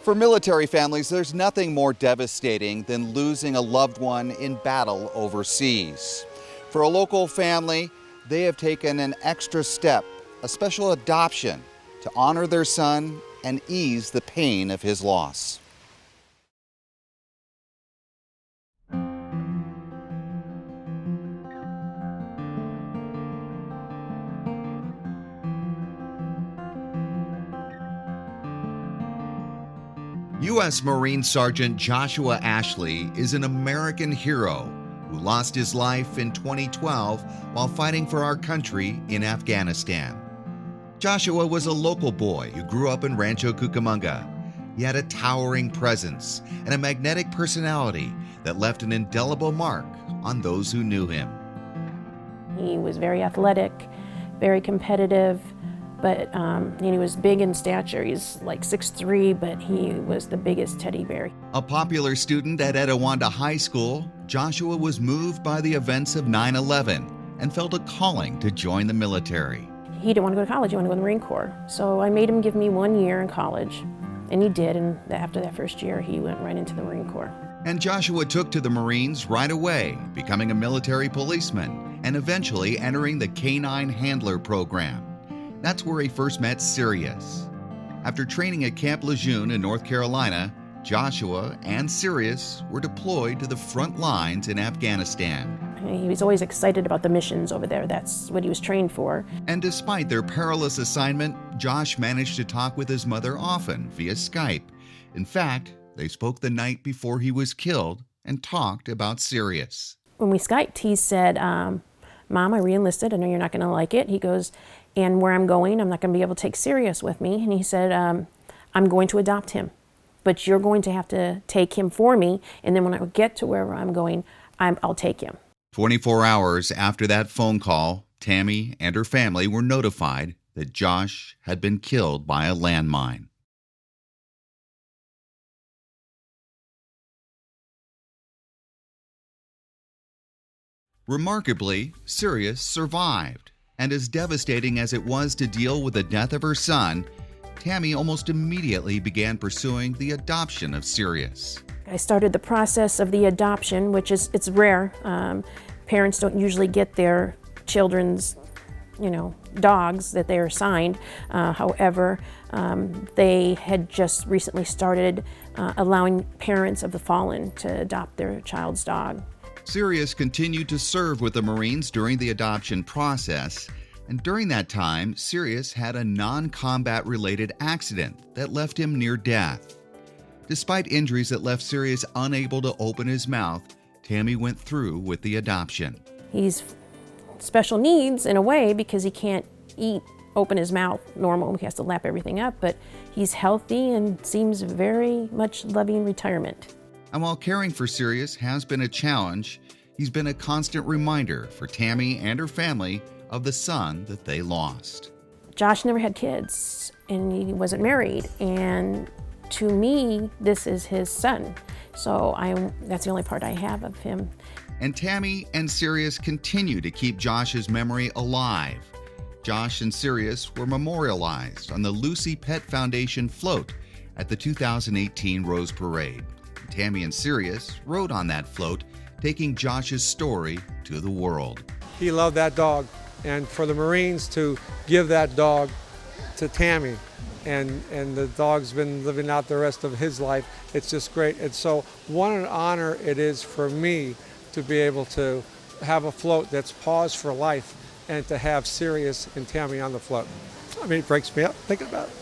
For military families, there's nothing more devastating than losing a loved one in battle overseas. For a local family, they have taken an extra step, a special adoption, to honor their son and ease the pain of his loss. U.S. Marine Sergeant Joshua Ashley is an American hero who lost his life in 2012 while fighting for our country in Afghanistan. Joshua was a local boy who grew up in Rancho Cucamonga. He had a towering presence and a magnetic personality that left an indelible mark on those who knew him. He was very athletic, very competitive, but he was big in stature. He's like 6'3", but he was the biggest teddy bear. A popular student at Etiwanda High School, Joshua was moved by the events of 9/11 and felt a calling to join the military. He didn't want to go to college, he wanted to go in the Marine Corps. So I made him give me 1 year in college, and he did, and after that first year, he went right into the Marine Corps. And Joshua took to the Marines right away, becoming a military policeman and eventually entering the K-9 Handler program. That's where he first met Sirius. After training at Camp Lejeune in North Carolina, Joshua and Sirius were deployed to the front lines in Afghanistan. He was always excited about the missions over there. That's what he was trained for. And despite their perilous assignment, Josh managed to talk with his mother often via Skype. In fact, they spoke the night before he was killed and talked about Sirius. When we Skyped, he said, Mom, I re-enlisted. I know you're not going to like it. He goes, and where I'm going, I'm not going to be able to take Sirius with me. And he said, I'm going to adopt him, but you're going to have to take him for me. And then when I get to wherever I'm going, I'll take him. 24 hours after that phone call, Tammy and her family were notified that Josh had been killed by a landmine. Remarkably, Sirius survived, and as devastating as it was to deal with the death of her son, Tammy almost immediately began pursuing the adoption of Sirius. I started the process of the adoption, which it's rare. Parents don't usually get their children's, dogs that they are assigned. However, they had just recently started allowing parents of the fallen to adopt their child's dog. Sirius continued to serve with the Marines during the adoption process, and during that time, Sirius had a non-combat related accident that left him near death. Despite injuries that left Sirius unable to open his mouth, Tammy went through with the adoption. He's special needs in a way because he can't open his mouth normal. He has to lap everything up, but he's healthy and seems very much loving retirement. And while caring for Sirius has been a challenge, he's been a constant reminder for Tammy and her family of the son that they lost. Josh never had kids, and he wasn't married, and to me, this is his son. So that's the only part I have of him. And Tammy and Sirius continue to keep Josh's memory alive. Josh and Sirius were memorialized on the Lucy Pet Foundation float at the 2018 Rose Parade. Tammy and Sirius rode on that float, taking Josh's story to the world. He loved that dog, and for the Marines to give that dog to Tammy, and the dog's been living out the rest of his life, it's just great. And so what an honor it is for me to be able to have a float that's paused for life and to have Sirius and Tammy on the float. I mean, it breaks me up thinking about it.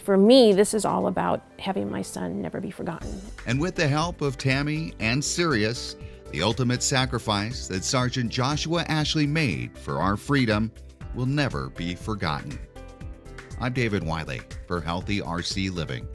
For me, this is all about having my son never be forgotten. And with the help of Tammy and Sirius, the ultimate sacrifice that Sgt Joshua Ashley made for our freedom will never be forgotten. I'm David Wiley for Healthy RC Living.